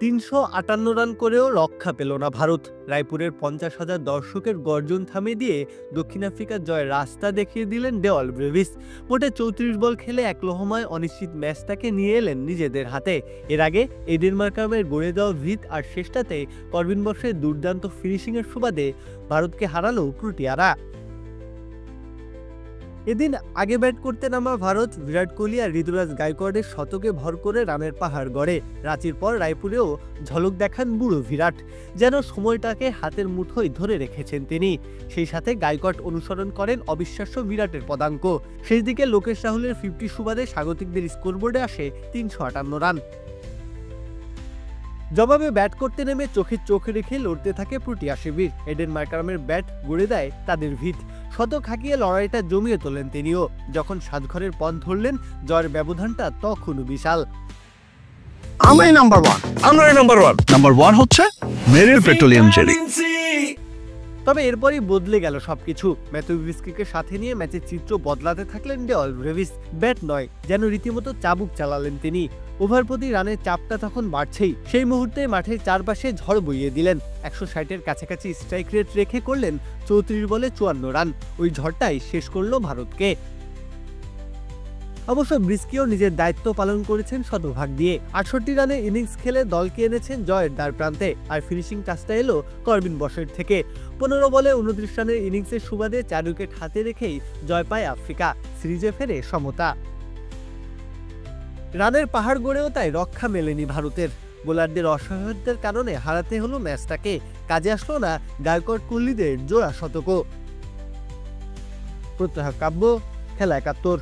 ৩৫৮ run করেও রক্ষা পেল না ভারত। রায়পুরের ৫০,০০০ দর্শকের গর্জন থামিয়ে দিয়ে দক্ষিণ আফ্রিকার জয়ের রাস্তা দেখিয়ে দিলেন ডেওয়াল ব্রেভিস। মোটে ৩৪ বল খেলে এক লহমায় অনিশ্চিত ম্যাচটাকে নিয়ে এলেন নিজেদের হাতে। এর আগে এই ডেনমার্কারের গড়ে দেওয়া ভিত আর শেষটাতে করবিন বসের দুর্দান্ত ফিনিশিংয়ের সুবাদে ভারতকে হারালো প্রোটিয়ারা। এদিন আগে ব্যাট করতে নামা ভারত বিরাট কোহলি আর ঋতুরাজ গায়কোয়াড়ের শতকে ভর করে রানের পাহাড় গড়ে। রাঁচির পর রায়পুরেও ঝলক দেখান বুড়ো বিরাট, যেন সময়টাকে হাতের মুঠোয় ধরে রেখেছেন তিনি। সেই সাথে গায়কোয়াড় অনুসরণ করেন অবিশ্বাস্য বিরাটের পদাঙ্ক। শেষ দিকে লোকেশ রাহুলের 50 সুবাদে স্বাগতিকদের স্কোরবোর্ডে আসে ৩৫৮ রান। জবাবে ব্যাট করতে নেমে চোখে চোখ রেখে লড়তে থাকে প্রোটিয়া শিবির। এডেন মার্কারামের ব্যাট গড়ে দেয় তাদের ভিত। শতক হাঁকিয়ে লড়াইটা জমিয়ে তোলেন তিনিও। যখন সাতঘরের পথ ধরলেন, জয়ের ব্যবধানটা তখনও বিশাল। আমরাই নাম্বার ওয়ান। নাম্বার ওয়ান হচ্ছে মেরিল পেট্রোলিয়াম জেলি। তবে এরপরই বদলে গেল সবকিছু। ম্যাথিউ ভিস্কিকে সাথে নিয়ে ম্যাচের চিত্র বদলাতে থাকলেন ডেওয়াল ব্রেভিস। ব্যাট নয়, যেন রীতিমতো চাবুক চালালেন তিনি। ওভার প্রতি রানের চাপটা তখন বাড়ছেই। সেই মুহূর্তে মাঠের চারপাশে ঝড় বইয়ে দিলেন। ১৬০-এর কাছাকাছি স্ট্রাইক রেট রেখে করলেন ৩৪ বলে ৫৪ রান। ওই ঝড়টাই শেষ করলো ভারতকে। অবশ্য ব্রিস্কিও নিজের দায়িত্ব পালন করেছেন শতভাগ দিয়ে। ৬৮ রানের ইনিংস খেলে দলকে এনেছেন জয়ের দ্বার প্রান্তে। আর ফিনিশিং টাচটা এলো করবিন বসের থেকে। ১৫ বলে ২৯ রানের ইনিংসের সুবাদে ৪ উইকেট হাতে রেখেই জয় পায় আফ্রিকা। সিরিজে ফেরে সমতা। রানের পাহাড় গড়েও তাই রক্ষা মেলেনি ভারতের। বোলারদের অসহায়তার কারণে হারাতে হলো ম্যাচটাকে। কাজে আসলো না গায়কোয়াড় কোহলিদের জোড়া শতকও। প্রত্যহ কাব্য, খেলা ৭১।